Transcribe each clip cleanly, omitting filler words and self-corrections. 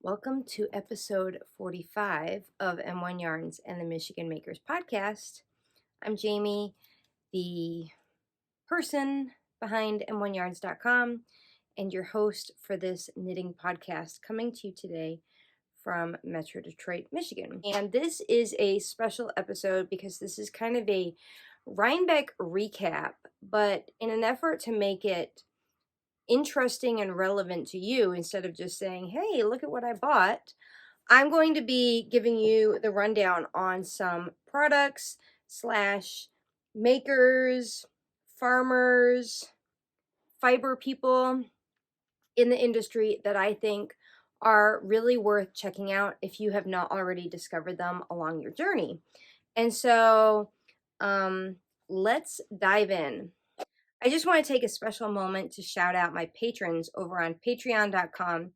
Welcome to episode 45 of M1 Yarns and the Michigan Makers podcast. I'm Jamie, the person behind M1Yarns.com and your host for this knitting podcast, coming to you today from Metro Detroit, Michigan. And this is a special episode because this is kind of a Rhinebeck recap, but in an effort to make it interesting and relevant to you, instead of just saying, hey, look at what I bought, I'm going to be giving you the rundown on some products slash makers, farmers, fiber people in the industry that I think are really worth checking out if you have not already discovered them along your journey. And so let's dive in. I just want to take a special moment to shout out my patrons over on patreon.com,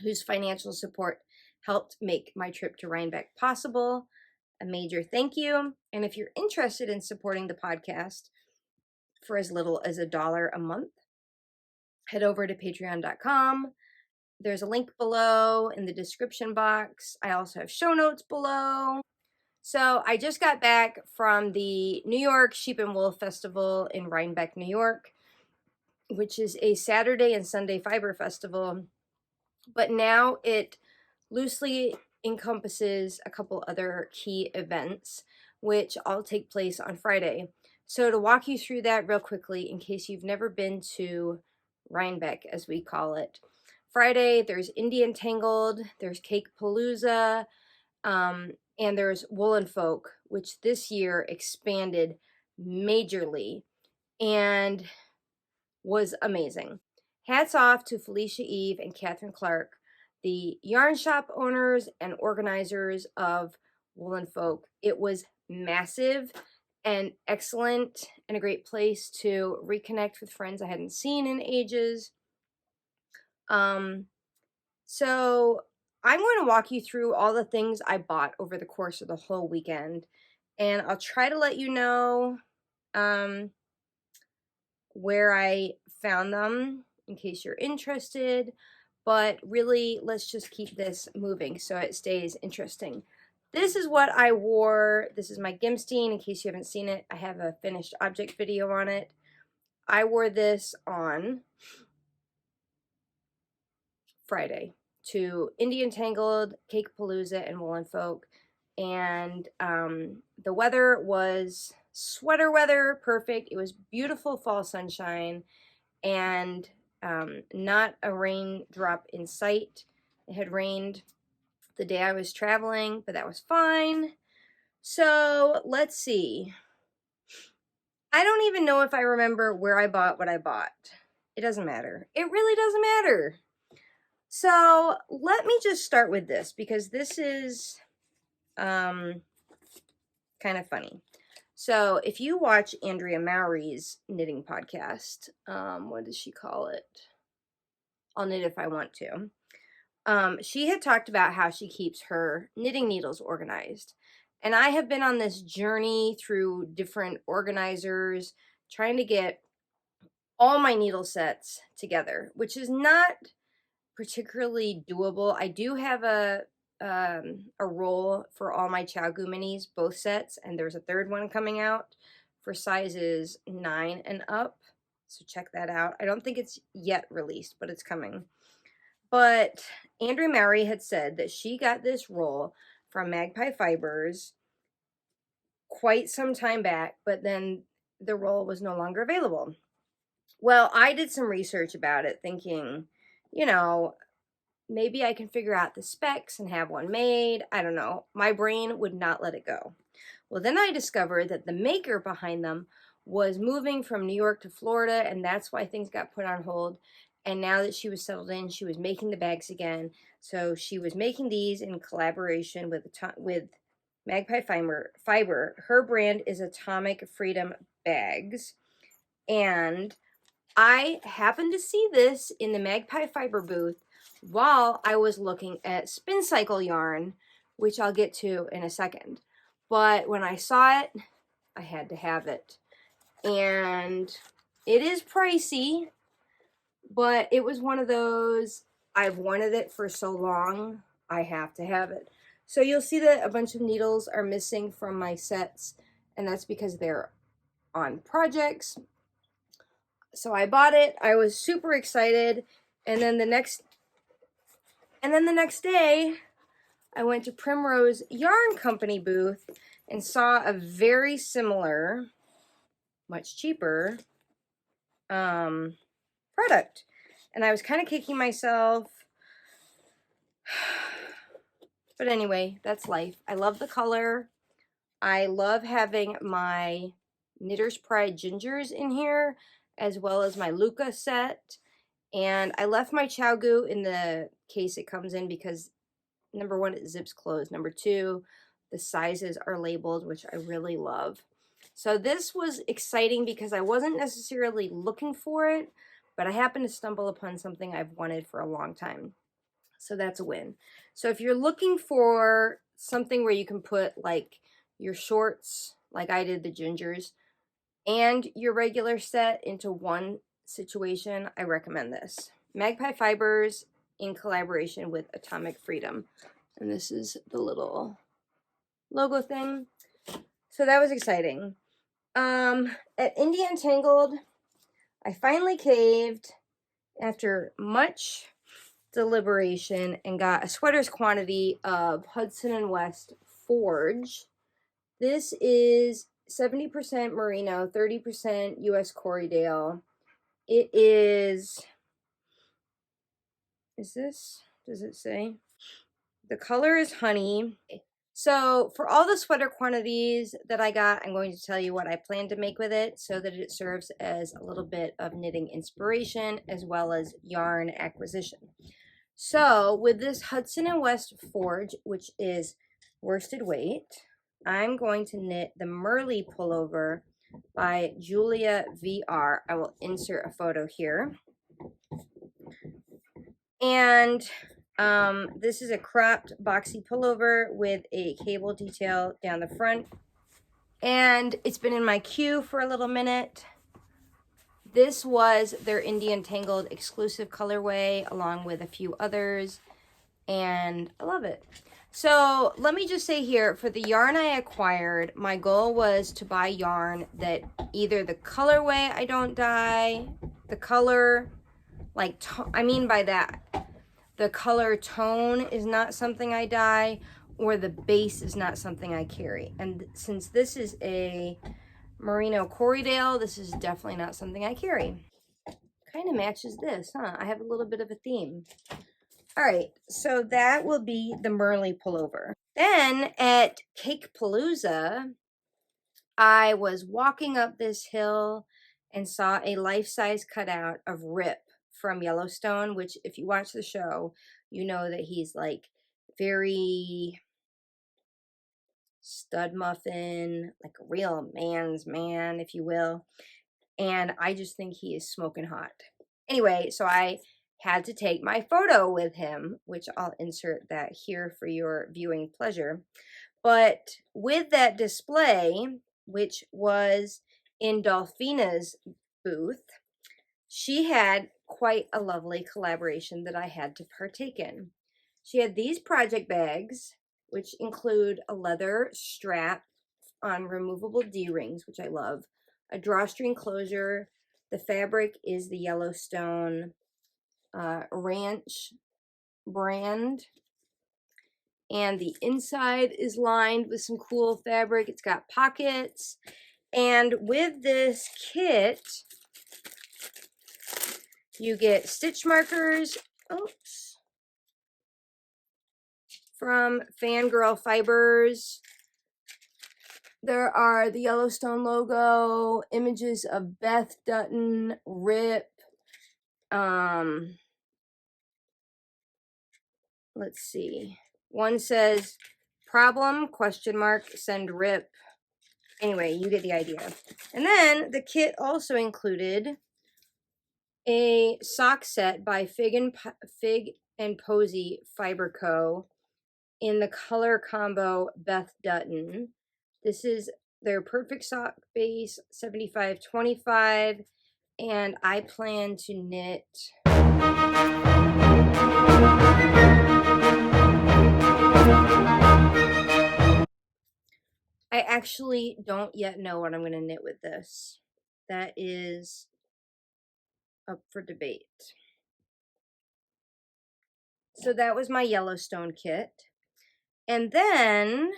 whose financial support helped make my trip to Rhinebeck possible. A major thank you. And if you're interested in supporting the podcast for as little as $1 a month, head over to patreon.com. There's a link below in the description box. I also have show notes below. So I just got back from the New York Sheep and Wool Festival in Rhinebeck, New York, which is a Saturday and Sunday fiber festival. But now it loosely encompasses a couple other key events, which all take place on Friday. So to walk you through that real quickly, in case you've never been to Rhinebeck, as we call it. Friday, there's Indian Tangled, there's Cake Palooza, and there's Woolen Folk, which this year expanded majorly and was amazing. Hats off to Felicia Eve and Catherine Clark, the yarn shop owners and organizers of Woolen Folk. It was massive and excellent and a great place to reconnect with friends I hadn't seen in ages. So I'm going to walk you through all the things I bought over the course of the whole weekend, and I'll try to let you know where I found them in case you're interested, but really let's just keep this moving so it stays interesting. This is what I wore. This is my Gimmstein. In case you haven't seen it, I have a finished object video on it. I wore this on Friday to Indian Tangled, Cake Palooza, and Woolen Folk. And the weather was sweater weather, perfect. It was beautiful fall sunshine and not a raindrop in sight. It had rained the day I was traveling, but that was fine. So let's see. I don't even know if I remember where I bought what I bought. It doesn't matter. It really doesn't matter. So let me just start with this because this is kind of funny. So if you watch Andrea Mowry's knitting podcast, what does she call it? I'll Knit If I Want to. She had talked about how she keeps her knitting needles organized. And I have been on this journey through different organizers trying to get all my needle sets together, which is not particularly doable. I do have a roll for all my Chow Gu minis, both sets, and there's a third one coming out for sizes 9 and up. So check that out. I don't think it's yet released, but it's coming. But Andrea Mowry had said that she got this roll from Magpie Fibers quite some time back, but then the roll was no longer available. Well, I did some research about it thinking, you know, maybe I can figure out the specs and have one made. I don't know. My brain would not let it go. Well, then I discovered that the maker behind them was moving from New York to Florida, and that's why things got put on hold. And now that she was settled in, she was making the bags again. So she was making these in collaboration with Magpie Fiber. Her brand is Atomic Freedom Bags. And I happened to see this in the Magpie Fiber booth while I was looking at Spin Cycle yarn, which I'll get to in a second. But when I saw it, I had to have it. And it is pricey, but it was one of those, I've wanted it for so long, I have to have it. So you'll see that a bunch of needles are missing from my sets, and that's because they're on projects. So I bought it. I was super excited, and then the next day, I went to Primrose Yarn Company booth and saw a very similar, much cheaper product. And I was kind of kicking myself. But anyway, that's life. I love the color. I love having my Knitter's Pride gingers in here, as well as my Luca set. And I left my Chow in the case it comes in because, number one, it zips closed. Number two, the sizes are labeled, which I really love. So this was exciting because I wasn't necessarily looking for it, but I happened to stumble upon something I've wanted for a long time. So that's a win. So if you're looking for something where you can put like your shorts, like I did the gingers, and your regular set into one situation, I recommend this. Magpie Fibers in collaboration with Atomic Freedom. And this is the little logo thing. So that was exciting. At Indie Untangled, I finally caved after much deliberation and got a sweater's quantity of Hudson and West Forge. This is 70% merino, 30% US Corriedale. It is this? Does it say? The color is honey. So for all the sweater quantities that I got, I'm going to tell you what I plan to make with it so that it serves as a little bit of knitting inspiration as well as yarn acquisition. So with this Hudson and West Forge, which is worsted weight, I'm going to knit the Merli Pullover by Julia VR. I will insert a photo here. And this is a cropped boxy pullover with a cable detail down the front. And it's been in my queue for a little minute. This was their Indie Untangled exclusive colorway along with a few others. And I love it. So let me just say here, for the yarn I acquired, my goal was to buy yarn that either the colorway I don't dye, the color, like, I mean by that, the color tone is not something I dye, or the base is not something I carry. And since this is a merino Corriedale, this is definitely not something I carry. Kind of matches this, huh? I have a little bit of a theme. All right, so that will be the Merli pullover. Then at Cake Palooza, I was walking up this hill and saw a life-size cutout of Rip from Yellowstone, which if you watch the show, you know that he's like very stud muffin, like a real man's man, if you will. And I just think he is smoking hot. Anyway, so I had to take my photo with him, which I'll insert that here for your viewing pleasure. But with that display, which was in Delphina's booth, she had quite a lovely collaboration that I had to partake in. She had these project bags, which include a leather strap on removable D-rings, which I love, a drawstring closure. The fabric is the Yellowstone Ranch brand, and the inside is lined with some cool fabric. It's got pockets, and with this kit you get stitch markers from Fangirl Fibers. There are the Yellowstone logo, images of Beth Dutton, Rip, let's see. One says, problem, question mark, send Rip. Anyway, you get the idea. And then the kit also included a sock set by Fig Posy Fiber Co. in the color combo Beth Dutton. This is their perfect sock base, 75-25, and I plan to knit I actually don't yet know what I'm going to knit with this. That is up for debate. So that was my Yellowstone kit. And then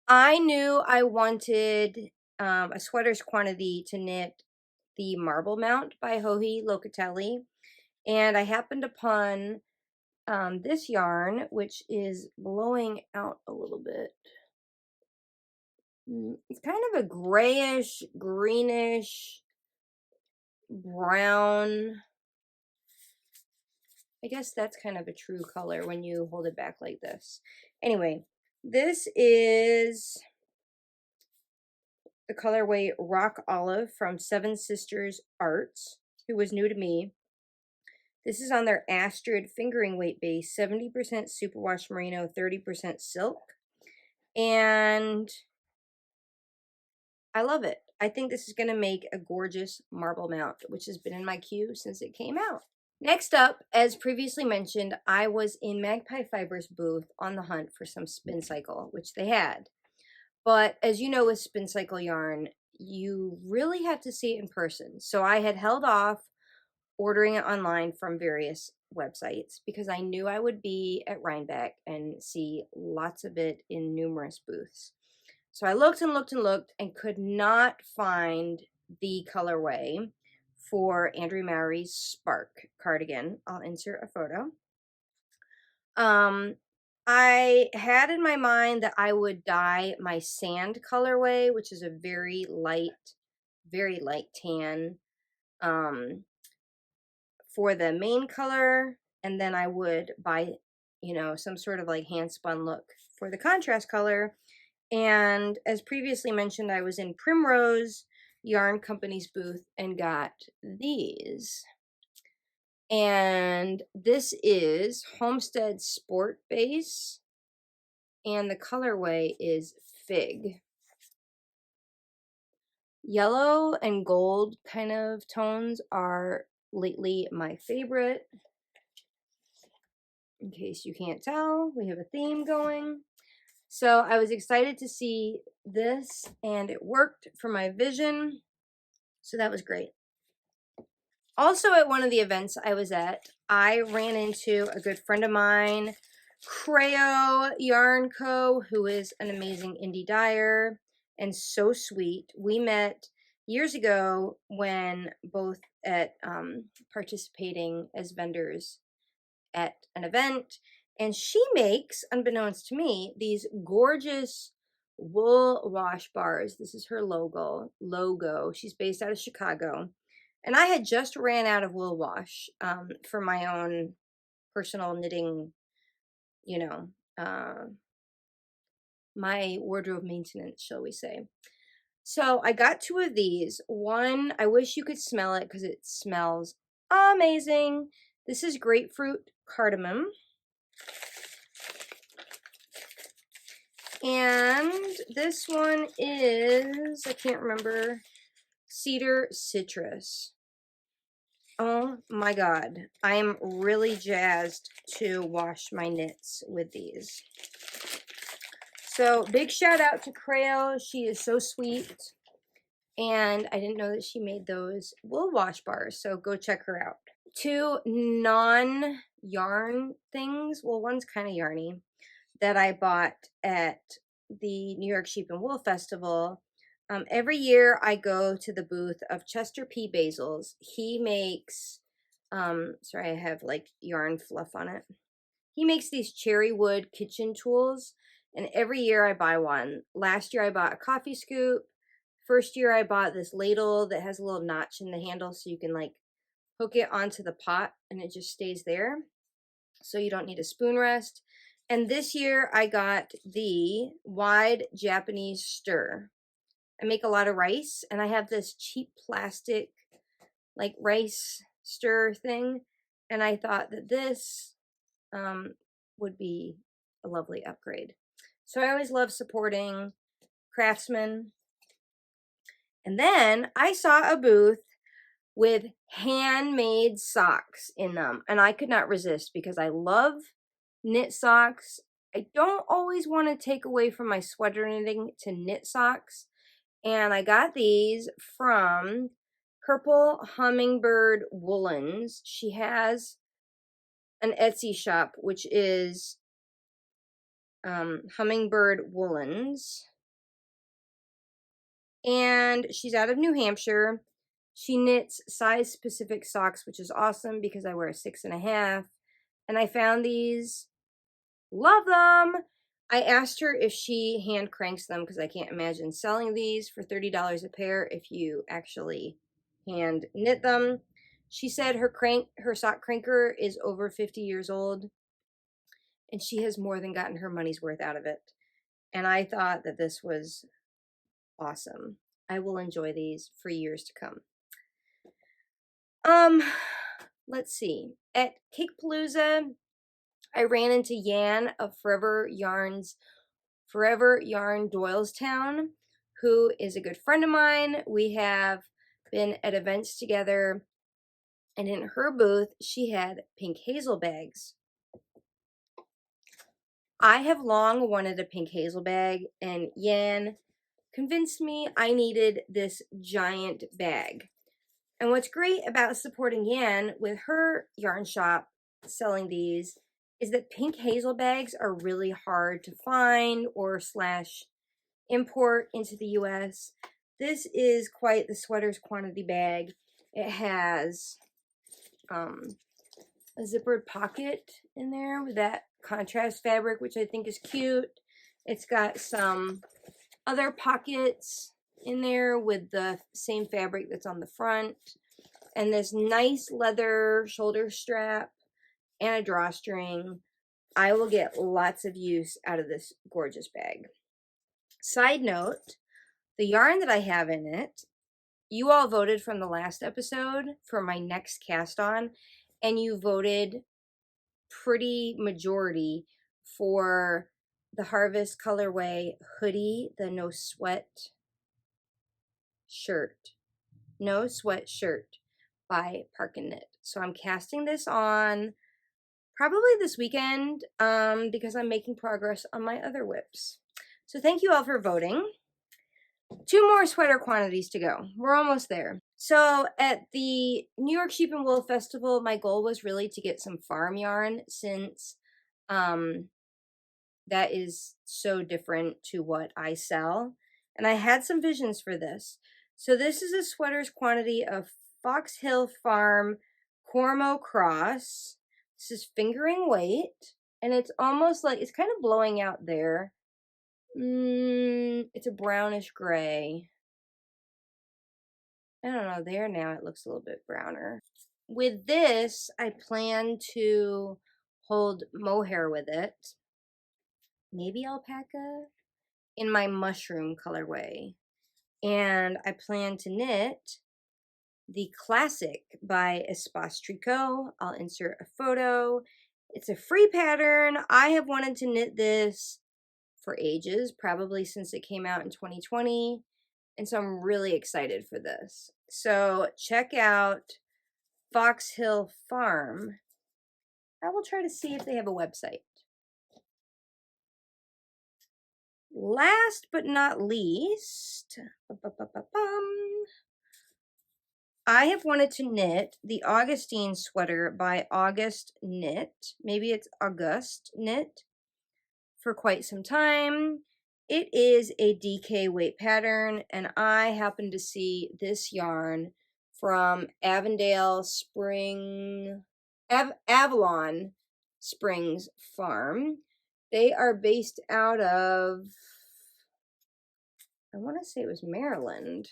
I knew I wanted a sweater's quantity to knit the Marble Mount by Locatelli. And I happened upon this yarn, which is blowing out a little bit. It's kind of a grayish, greenish, brown. I guess that's kind of a true color when you hold it back like this. Anyway, this is the colorway Rock Olive from Seven Sisters Arts, who was new to me. This is on their Astrid fingering weight base, 70% superwash merino, 30% silk. And I love it. I think this is going to make a gorgeous marble mount, which has been in my queue since it came out. Next up, as previously mentioned, I was in Magpie Fibers booth on the hunt for some spin cycle, which they had. But as you know, with spin cycle yarn, you really have to see it in person. So I had held off ordering it online from various websites because I knew I would be at Rhinebeck and see lots of it in numerous booths. So I looked and looked and looked and could not find the colorway for Andrea Mowry's Spark cardigan. I'll insert a photo. I had in my mind that I would dye my sand colorway, which is a very light tan, for the main color, and then I would buy, some sort of like hand spun look for the contrast color. And as previously mentioned, I was in Primrose Yarn Company's booth and got these. And this is Homestead Sport base, and the colorway is Fig. Yellow and gold kind of tones are lately my favorite. In case you can't tell, we have a theme going. So I was excited to see this, and it worked for my vision. So that was great. Also, at one of the events I was at, I ran into a good friend of mine, Crayo Yarn Co., who is an amazing indie dyer and so sweet. We met years ago when both at participating as vendors at an event, and she makes, unbeknownst to me, these gorgeous wool wash bars. This is her logo. She's based out of Chicago. And I had just ran out of wool wash for my own personal knitting, my wardrobe maintenance, shall we say. So I got two of these. One, I wish you could smell it because it smells amazing. This is grapefruit cardamom. And this one is, I can't remember, cedar citrus. Oh my god, I am really jazzed to wash my knits with these. So big shout out to Crayo. She is so sweet, and I didn't know that she made those wool wash bars, so go check her out. Two non-yarn things, well, one's kind of yarny, that I bought at the New York Sheep and Wool Festival. Every year I go to the booth of Chester P. Basil's. He makes, sorry, I have like yarn fluff on it. He makes these cherry wood kitchen tools, and every year I buy one. Last year I bought a coffee scoop. First year I bought this ladle that has a little notch in the handle so you can like hook it onto the pot and it just stays there, so you don't need a spoon rest. And this year I got the wide Japanese stir. I make a lot of rice, and I have this cheap plastic like rice stir thing, and I thought that this would be a lovely upgrade. So I always love supporting craftsmen. And then I saw a booth with handmade socks in them. And I could not resist because I love knit socks. I don't always want to take away from my sweater knitting to knit socks. And I got these from Purple Hummingbird Woolens. She has an Etsy shop, which is Hummingbird Woolens. And she's out of New Hampshire. She knits size specific socks, which is awesome because I wear a 6.5. And I found these. Love them. I asked her if she hand cranks them because I can't imagine selling these for $30 a pair if you actually hand knit them. She said her sock cranker is over 50 years old and she has more than gotten her money's worth out of it. And I thought that this was awesome. I will enjoy these for years to come. Let's see. At Cakepalooza, I ran into Yan of Forever Yarn Doylestown, who is a good friend of mine. We have been at events together, and in her booth, she had pink hazel bags. I have long wanted a pink hazel bag, and Yan convinced me I needed this giant bag. And what's great about supporting Yan with her yarn shop selling these is that pink hazel bags are really hard to find or / import into the US. This is quite the sweater's quantity bag. It has a zippered pocket in there with that contrast fabric, which I think is cute. It's got some other pockets in there with the same fabric that's on the front, and this nice leather shoulder strap and a drawstring. I will get lots of use out of this gorgeous bag. Side note, the yarn that I have in it, you all voted from the last episode for my next cast on, and you voted pretty majority for the Harvest colorway hoodie, the no sweat shirt by Park and Knit. So I'm casting this on probably this weekend because I'm making progress on my other whips. So thank you all for voting. 2 more sweater quantities to go. We're almost there. So at the New York Sheep and Wool Festival, my goal was really to get some farm yarn since that is so different to what I sell. And I had some visions for this. So this is a sweater's quantity of Fox Hill Farm Cormo Cross. This is fingering weight, and it's almost like, it's kind of blowing out there. It's a brownish gray. I don't know, there now it looks a little bit browner. With this, I plan to hold mohair with it. Maybe alpaca in my mushroom colorway. And I plan to knit the Classic by Espace Tricot. I'll insert a photo. It's a free pattern. I have wanted to knit this for ages, probably since it came out in 2020. And so I'm really excited for this. So check out Fox Hill Farm. I will try to see if they have a website. Last but not least, I have wanted to knit the Augustine sweater by August Knit. Maybe it's August Knit for quite some time. It is a DK weight pattern, and I happen to see this yarn from Avalon Springs Farm. They are based out of, I want to say it was Maryland.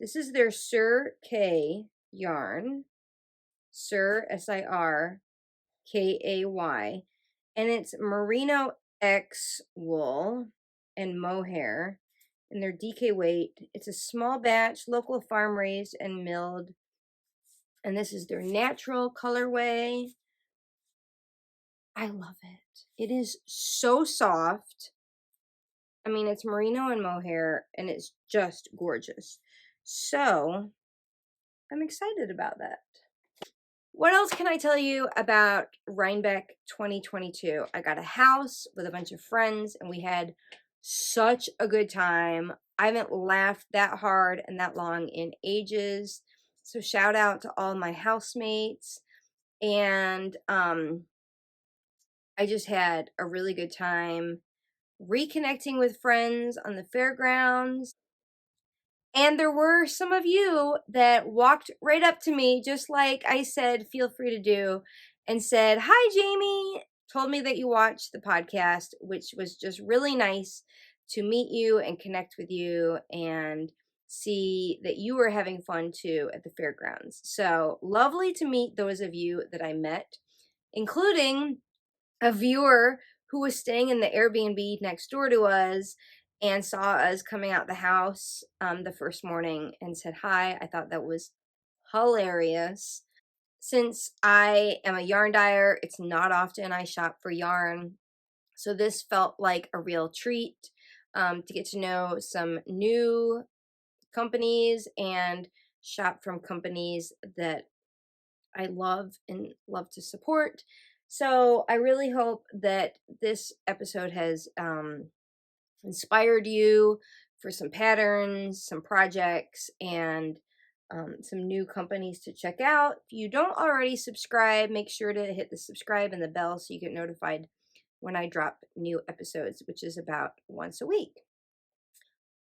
This is their Sir K yarn, Sir Sirkay, and it's Merino X wool and mohair, and their DK weight. It's a small batch, local farm raised and milled, and this is their natural colorway. I love it. It is so soft. I mean, it's merino and mohair, and it's just gorgeous. So I'm excited about that. What else can I tell you about Rhinebeck 2022? I got a house with a bunch of friends and we had such a good time. I haven't laughed that hard and that long in ages. So shout out to all my housemates. And I just had a really good time reconnecting with friends on the fairgrounds. And there were some of you that walked right up to me, just like I said, feel free to do, and said, "Hi, Jamie." Told me that you watched the podcast, which was just really nice to meet you and connect with you and see that you were having fun too at the fairgrounds. So lovely to meet those of you that I met, including a viewer who was staying in the Airbnb next door to us and saw us coming out the house the first morning and said hi. I thought that was hilarious. Since I am a yarn dyer, it's not often I shop for yarn. So this felt like a real treat to get to know some new companies and shop from companies that I love and love to support. So I really hope that this episode has inspired you for some patterns, some projects, and some new companies to check out. If you don't already subscribe, make sure to hit the subscribe and the bell so you get notified when I drop new episodes, which is about once a week.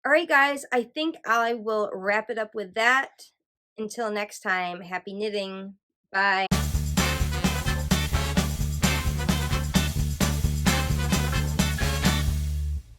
All right, guys, I think I will wrap it up with that. Until next time, happy knitting. Bye.